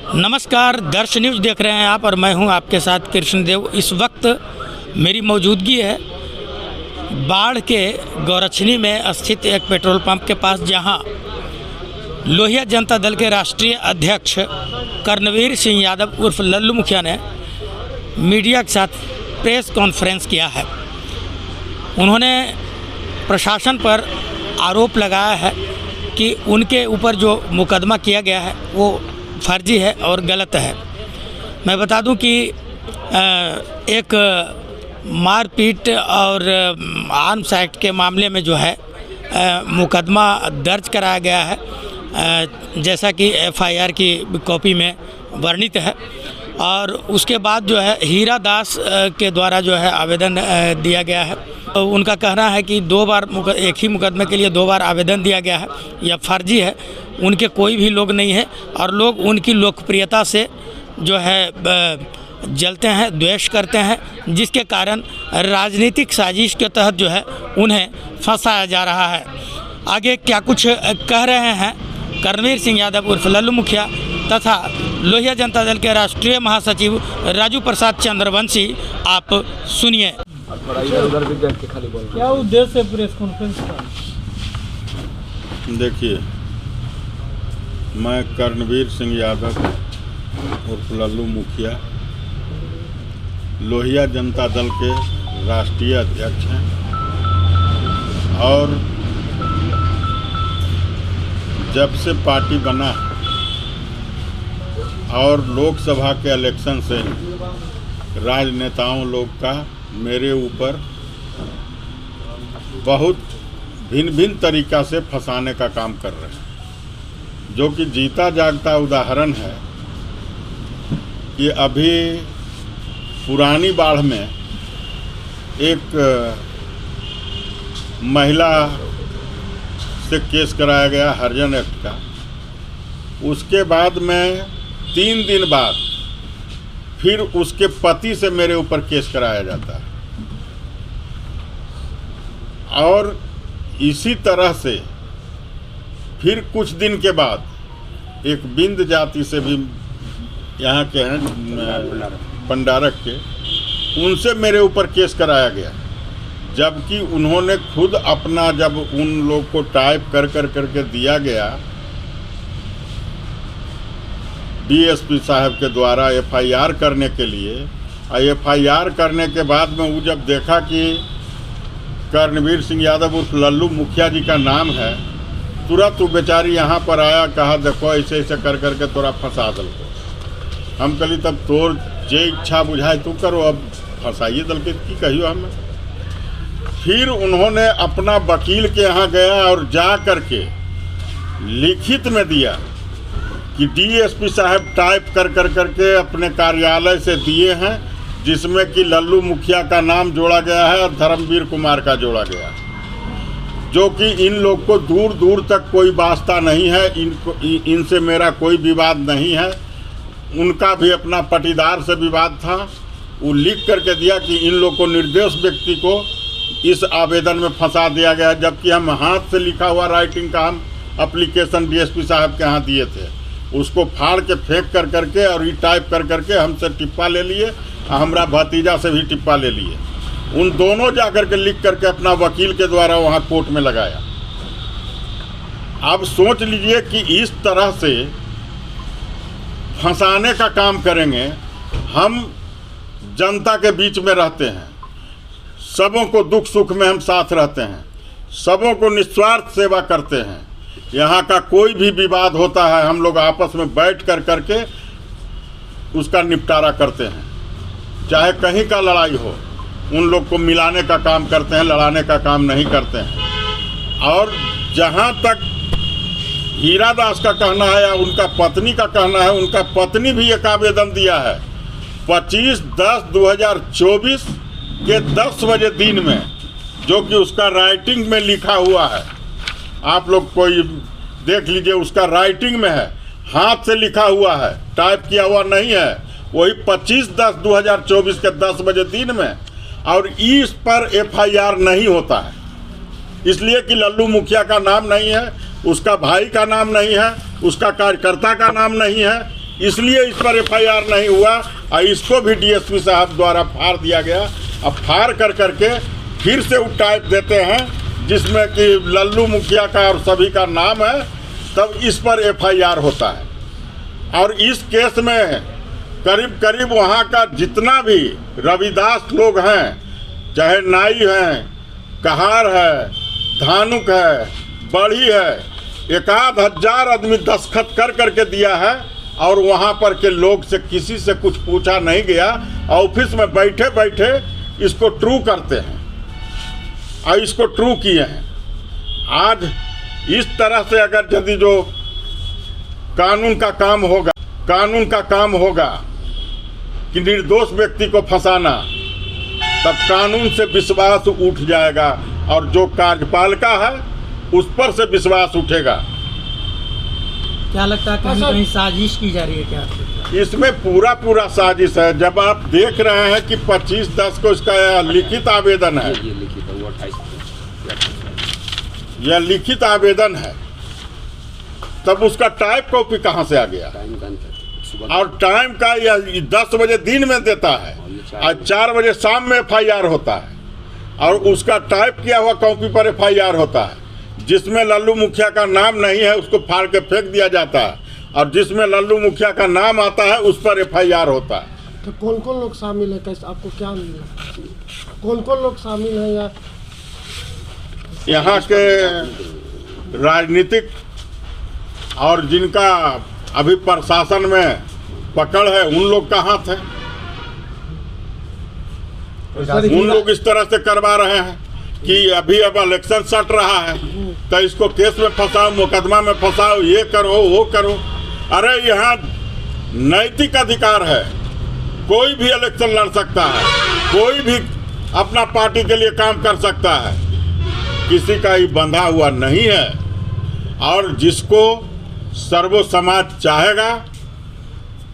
नमस्कार, दर्श न्यूज़ देख रहे हैं आप और मैं हूं आपके साथ कृष्णदेव। इस वक्त मेरी मौजूदगी है बाढ़ के गौरक्षणी में स्थित एक पेट्रोल पंप के पास, जहां लोहिया जनता दल के राष्ट्रीय अध्यक्ष कर्णवीर सिंह यादव उर्फ लल्लू मुखिया ने मीडिया के साथ प्रेस कॉन्फ्रेंस किया है। उन्होंने प्रशासन पर आरोप लगाया है कि उनके ऊपर जो मुकदमा किया गया है वो फर्जी है और गलत है। मैं बता दूं कि एक मारपीट और आर्म्स एक्ट के मामले में जो है मुकदमा दर्ज कराया गया है, जैसा कि एफआईआर की कॉपी में वर्णित है। और उसके बाद जो है हीरा दास के द्वारा जो है आवेदन दिया गया है। तो उनका कहना है कि एक ही मुकदमे के लिए 2 बार आवेदन दिया गया है, यह फर्जी है। उनके कोई भी लोग नहीं है और लोग उनकी लोकप्रियता से जो है जलते हैं, द्वेष करते हैं, जिसके कारण राजनीतिक साजिश के तहत जो है उन्हें फंसाया जा रहा है। आगे क्या कुछ कह रहे हैं कर्णवीर सिंह यादव उर्फ लल्लू मुखिया तथा लोहिया जनता दल के राष्ट्रीय महासचिव राजू प्रसाद चंद्रवंशी, आप सुनिए। क्या उद्देश्य है प्रेस कॉन्फ्रेंस का? देखिए, मैं कर्णवीर सिंह यादव उर्फ लल्लू मुखिया लोहिया जनता दल के राष्ट्रीय अध्यक्ष हैं और जब से पार्टी बना और लोकसभा के इलेक्शन से राजनेताओं लोग का मेरे ऊपर बहुत भिन्न तरीक़ा से फंसाने का काम कर रहे हैं, जो कि जीता जागता उदाहरण है कि अभी पुरानी बाढ़ में एक महिला से केस कराया गया हरिजन एक्ट का। उसके बाद में 3 दिन बाद फिर उसके पति से मेरे ऊपर केस कराया जाता है और इसी तरह से फिर कुछ दिन के बाद एक बिंद जाति से भी यहाँ के हैं पंडारक के, उनसे मेरे ऊपर केस कराया गया, जबकि उन्होंने खुद अपना जब उन लोग को टाइप करके दिया गया डीएसपी साहब के द्वारा एफआईआर करने के लिए, और एफआईआर करने के बाद में वो जब देखा कि कर्णवीर सिंह यादव उर्फ लल्लू मुखिया जी का नाम है, तुरंत वो बेचारी यहाँ पर आया, कहा देखो ऐसे ऐसे करके तोरा फंसा दल को। हम कहली तब तोर जे इच्छा बुझाए तू करो, अब फंसाइए दल के की कहियो हमें। फिर उन्होंने अपना वकील के यहाँ गया और जा करके लिखित में दिया कि डीएसपी साहब टाइप करके अपने कार्यालय से दिए हैं, जिसमें कि लल्लू मुखिया का नाम जोड़ा गया है और धर्मवीर कुमार का जोड़ा गया, जो कि इन लोग को दूर दूर तक कोई वास्ता नहीं है, इनसे मेरा कोई विवाद नहीं है। उनका भी अपना पटीदार से विवाद था। वो लिख करके दिया कि इन लोग को निर्दोष व्यक्ति को इस आवेदन में फंसा दिया गया, जबकि हम हाथ से लिखा हुआ राइटिंग का हम एप्लीकेशन डीएसपी साहब के यहाँ दिए थे। उसको फाड़ के फेंक करके और ये टाइप करके हमसे टिप्पा ले लिए, हमारा भतीजा से भी टिप्पा ले लिए। उन दोनों जाकर के लिख करके अपना वकील के द्वारा वहाँ कोर्ट में लगाया। अब सोच लीजिए कि इस तरह से फंसाने का काम करेंगे। हम जनता के बीच में रहते हैं, सबों को दुख सुख में हम साथ रहते हैं, सबों को निस्वार्थ सेवा करते हैं। यहाँ का कोई भी विवाद होता है हम लोग आपस में बैठ करके उसका निपटारा करते हैं। चाहे कहीं का लड़ाई हो, उन लोग को मिलाने का काम करते हैं, लड़ाने का काम नहीं करते हैं। और जहाँ तक हीरा दास का कहना है या उनका पत्नी का कहना है, उनका पत्नी भी एक आवेदन दिया है 25/10/2024 के 10 बजे दिन में, जो कि उसका राइटिंग में लिखा हुआ है। आप लोग कोई देख लीजिए, उसका राइटिंग में है, हाथ से लिखा हुआ है, टाइप किया हुआ नहीं है। वही 25/10/2024 के 10 बजे दिन में, और इस पर एफआईआर नहीं होता है, इसलिए कि लल्लू मुखिया का नाम नहीं है, उसका भाई का नाम नहीं है, उसका कार्यकर्ता का नाम नहीं है, इसलिए इस पर एफआईआर नहीं हुआ और इसको भी डीएसपी साहब द्वारा फाड़ दिया गया। अब फाड़ कर करके फिर से वो टाइप देते हैं जिसमें कि लल्लू मुखिया का और सभी का नाम है, तब इस पर एफआईआर होता है। और इस केस में करीब करीब वहाँ का जितना भी रविदास लोग हैं, चाहे नाई हैं, कहार है, धानुक है, बड़ी है, 1000 आदमी दस्तखत कर करके दिया है और वहाँ पर के लोग से किसी से कुछ पूछा नहीं गया। ऑफिस में बैठे बैठे इसको ट्रू करते हैं और इसको ट्रू किए हैं। आज इस तरह से अगर यदि जो कानून का काम होगा कि निर्दोष व्यक्ति को फंसाना, तब कानून से विश्वास उठ जाएगा और जो कार्यपालिका है उस पर से विश्वास उठेगा। क्या लगता है कहीं कहीं साजिश की जा रही है क्या? इसमें पूरा साजिश है। जब आप देख रहे हैं कि 25/10 को इसका लिखित आवेदन है, यह लिखित आवेदन है, तब उसका टाइप कॉपी कहाँ से आ गया? और टाइम का यह 10 बजे दिन में देता है और 4 बजे शाम में एफआईआर होता है और उसका टाइप किया हुआ कॉपी पर एफआईआर होता है। जिसमें लल्लू मुखिया का नाम नहीं है उसको फाड़ के फेंक दिया जाता है और जिसमें लल्लू मुखिया का नाम आता है उस पर एफआईआर होता है। तो कौन कौन लोग शामिल है, कैसे आपको क्या मिला, कौन कौन लोग शामिल है? या यहाँ के राजनीतिक और जिनका अभी प्रशासन में पकड़ है उन लोग का हाथ है। उन लोग इस तरह से करवा रहे हैं कि अभी अब इलेक्शन सट रहा है तो इसको केस में फंसाओ, मुकदमा में फंसाओ, ये करो वो करो। अरे यहाँ नैतिक अधिकार है, कोई भी इलेक्शन लड़ सकता है, कोई भी अपना पार्टी के लिए काम कर सकता है, किसी का ही बंधा हुआ नहीं है। और जिसको सर्व समाज चाहेगा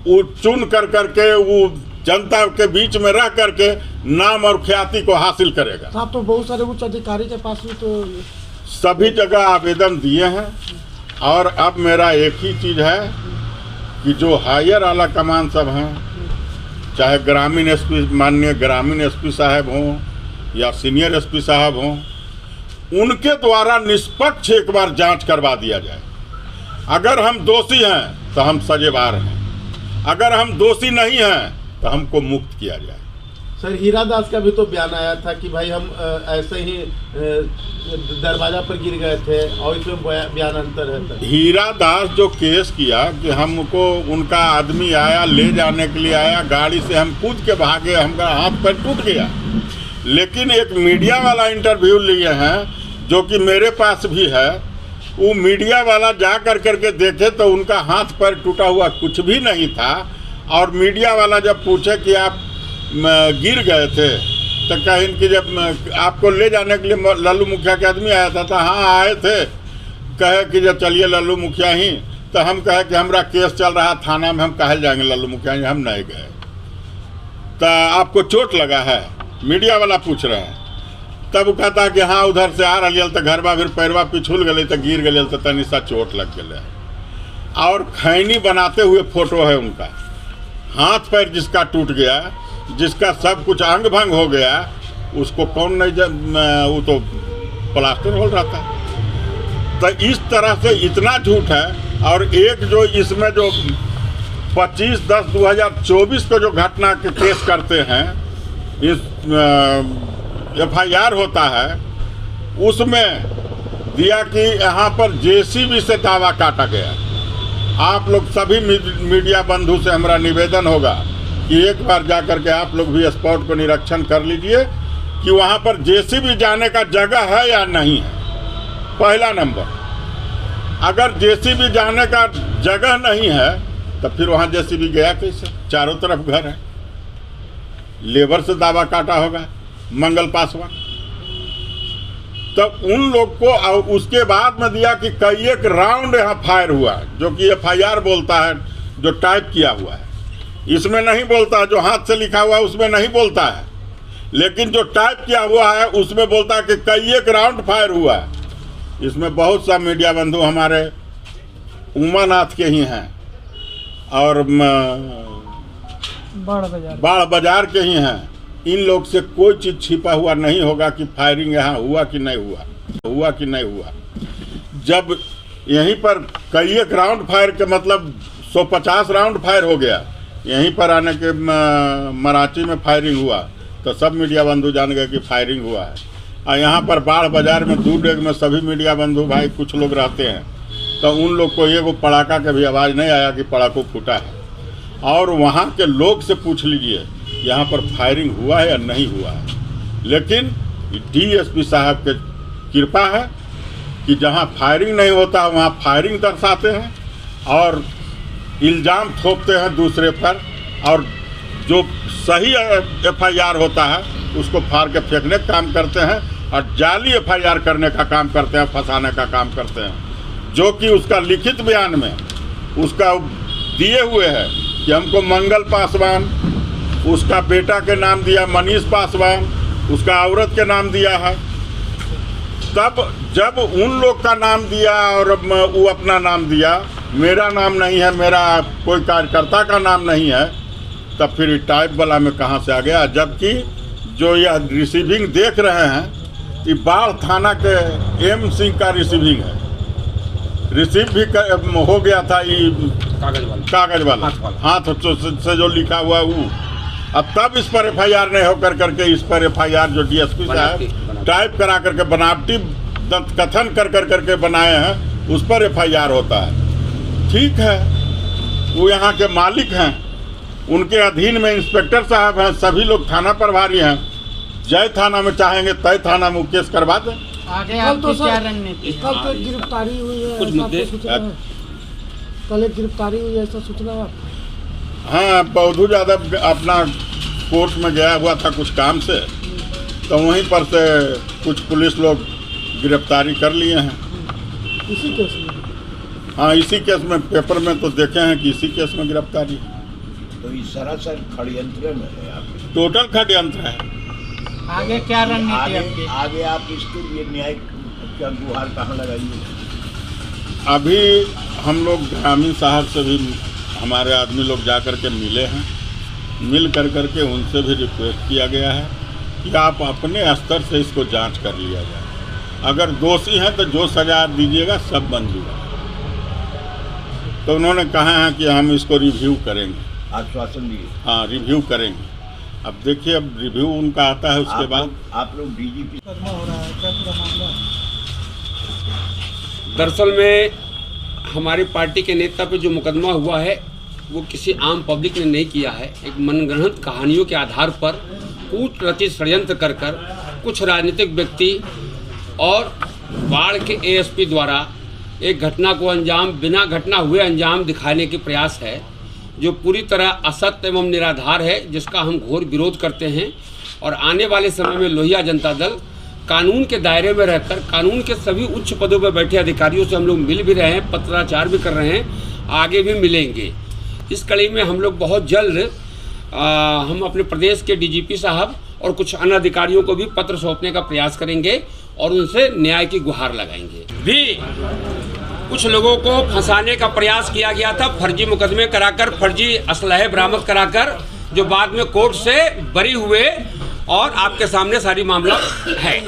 वो चुन कर करके वो जनता के बीच में रह करके नाम और ख्याति को हासिल करेगा। साहब तो बहुत सारे उच्च अधिकारी के पास भी तो सभी जगह आवेदन दिए हैं और अब मेरा एक ही चीज़ है कि जो हायर आला कमान सब हैं, चाहे ग्रामीण एसपी, माननीय ग्रामीण एसपी साहब हों या सीनियर एसपी साहब हों, उनके द्वारा निष्पक्ष एक बार जांच करवा दिया जाए। अगर हम दोषी हैं तो हम सजेवार हैं, अगर हम दोषी नहीं हैं तो हमको मुक्त किया जाए। सर हीरा दास का भी तो बयान आया था कि भाई हम ऐसे ही दरवाजा पर गिर गए थे और इसमें बयान अंतर है। हीरा दास जो केस किया कि हमको उनका आदमी आया ले जाने के लिए आया, गाड़ी से हम कूद के भागे, हमारा हाथ पैर टूट गया। लेकिन एक मीडिया वाला इंटरव्यू लिए हैं जो कि मेरे पास भी है, वो मीडिया वाला जा कर करके देखे तो उनका हाथ पैर टूटा हुआ कुछ भी नहीं था। और मीडिया वाला जब पूछे कि आप गिर गए थे तो कहें कि जब आपको ले जाने के लिए लल्लू मुखिया के आदमी आया था तो हाँ आए थे, कहे कि जब चलिए लल्लू मुखिया ही, तो हम कहे कि हमारा केस चल रहा थाना में, हम कहे जाएंगे लल्लू मुखिया ही, हम नहीं गए। तो आपको चोट लगा है, मीडिया वाला पूछ रहे हैं। तब वो कहता है कि हाँ उधर से आ रही तो घरबा फिर पैरवा पिछुल गए तो गिर गए तो तनी सा चोट लग गए। और खैनी बनाते हुए फोटो है उनका, हाथ पैर जिसका टूट गया, जिसका सब कुछ अंग भंग हो गया, उसको कौन नहीं वो तो प्लास्टर हो रहा था। तो इस तरह से इतना झूठ है। और एक जो इसमें जो 25/10/2024 को जो घटना के केस करते हैं, इस एफआईआर होता है, उसमें दिया कि यहाँ पर जेसीबी से दावा काटा गया। आप लोग सभी मीडिया बंधु से हमारा निवेदन होगा कि एक बार जाकर के आप लोग भी स्पॉट को निरीक्षण कर लीजिए कि वहाँ पर जेसीबी जाने का जगह है या नहीं है। पहला नंबर, अगर जेसीबी जाने का जगह नहीं है तो फिर वहाँ जेसीबी गया कैसे? चारों तरफ घर है, लेबर से दावा काटा होगा मंगल पासवान। तब उन लोग को उसके बाद में दिया कि कई एक राउंड यहाँ फायर हुआ, जो कि एफआईआर बोलता है, जो टाइप किया हुआ है। इसमें नहीं बोलता है, जो हाथ से लिखा हुआ है उसमें नहीं बोलता है, लेकिन जो टाइप किया हुआ है उसमें बोलता है कि कई एक राउंड फायर हुआ है। इसमें बहुत सा मीडिया बंधु हमारे उमानाथ के ही हैं और बाढ़ बाजार के ही हैं। इन लोग से कोई चीज़ छिपा हुआ नहीं होगा कि फायरिंग यहाँ हुआ कि नहीं हुआ कि नहीं हुआ। जब यहीं पर कई एक राउंड फायर के मतलब 150 राउंड फायर हो गया, यहीं पर आने के मराठी में फायरिंग हुआ तो सब मीडिया बंधु जान गए कि फायरिंग हुआ है। और यहाँ पर बाढ़ बाजार में दूर डेग में सभी मीडिया बंधु भाई कुछ लोग रहते हैं, तो उन लोग को एगो पड़ाका के भी आवाज़ नहीं आया कि पड़ाका फूटा है। और वहाँ के लोग से पूछ लीजिए यहाँ पर फायरिंग हुआ है या नहीं हुआ है। लेकिन डीएसपी साहब के कृपा है कि जहाँ फायरिंग नहीं होता वहाँ फायरिंग दर्शाते हैं और इल्ज़ाम थोपते हैं दूसरे पर, और जो सही एफआईआर होता है उसको फाड़ के फेंकने का काम करते हैं और जाली एफआईआर करने का काम करते हैं, फंसाने का काम करते हैं। जो कि उसका लिखित बयान में उसका दिए हुए है कि हमको मंगल पासवान, उसका बेटा के नाम दिया मनीष पासवान, उसका औरत के नाम दिया है। तब जब उन लोग का नाम दिया और वो अपना नाम दिया, मेरा नाम नहीं है, मेरा कोई कार्यकर्ता का नाम नहीं है, तब फिर टाइप वाला में कहाँ से आ गया। जबकि जो यह रिसीविंग देख रहे हैं ये बाढ़ थाना के एम सिंह का रिसीविंग है। रिसीव भी हो गया था ये कागज वाला हाथ से जो लिखा हुआ वो। अब तब इस पर एफआईआर नहीं होकर करके इस पर एफआईआर जो डीएसपी साहब टाइप करा करके बनावटी कथन कर करके बनाए हैं उस पर एफआईआर होता है। ठीक है, वो यहाँ के मालिक हैं, उनके अधीन में इंस्पेक्टर साहब हैं, सभी लोग थाना प्रभारी हैं। जय थाना में चाहेंगे तय थाना में केस करवा दें। आगे आपकी क्या रणनीति? कल तो गिरफ्तारी हुई है, कुछ मुद्दे कल एक गिरफ्तारी हुई है, ऐसा सूचना है? हाँ, बौद्धू यादव अपना कोर्ट में गया हुआ था कुछ काम से, तो वहीं पर से कुछ पुलिस लोग गिरफ्तारी कर लिए हैं। इसी केस में? हाँ, इसी केस में पेपर में तो देखे हैं कि इसी केस में गिरफ्तारी। तो ये सरासर षड्यंत्र में है आप? टोटल षड्यंत्र है। आगे क्या रणनीति आपकी? आगे आप इसके लिए न्याय का गुहार कहाँ लगाइए? अभी हम लोग ग्रामीण साहब से भी हमारे आदमी लोग जा कर के मिले हैं, मिल कर के उनसे भी रिक्वेस्ट किया गया है कि आप अपने स्तर से इसको जांच कर लिया जाए। अगर दोषी हैं तो जो सजा दीजिएगा सब मंजूर है। तो उन्होंने कहा है कि हम इसको रिव्यू करेंगे, आश्वासन दिए। हाँ, रिव्यू करेंगे। अब देखिए, अब रिव्यू उनका आता है उसके बाद। आप लोग डीजीपी हो रहा है, क्या पूरा मामला? दरअसल में हमारी पार्टी के नेता पे जो मुकदमा हुआ है वो किसी आम पब्लिक ने नहीं किया है। एक मनगढ़ंत कहानियों के आधार पर कूट रचित षड्यंत्र कर कुछ राजनीतिक व्यक्ति और बाढ़ के एएसपी द्वारा एक घटना को बिना घटना हुए अंजाम दिखाने के प्रयास है, जो पूरी तरह असत्य एवं निराधार है, जिसका हम घोर विरोध करते हैं। और आने वाले समय में लोहिया जनता दल कानून के दायरे में रहकर कानून के सभी उच्च पदों पर बैठे अधिकारियों से हम लोग मिल भी रहे हैं, पत्राचार भी कर रहे हैं, आगे भी मिलेंगे। इस कड़ी में हम लोग बहुत जल्द हम अपने प्रदेश के डीजीपी साहब और कुछ अन्य अधिकारियों को भी पत्र सौंपने का प्रयास करेंगे और उनसे न्याय की गुहार लगाएंगे। भी कुछ लोगों को फंसाने का प्रयास किया गया था, फर्जी मुकदमे कराकर, फर्जी असलहे बरामद कराकर, जो बाद में कोर्ट से बरी हुए और आपके सामने सारी मामला है।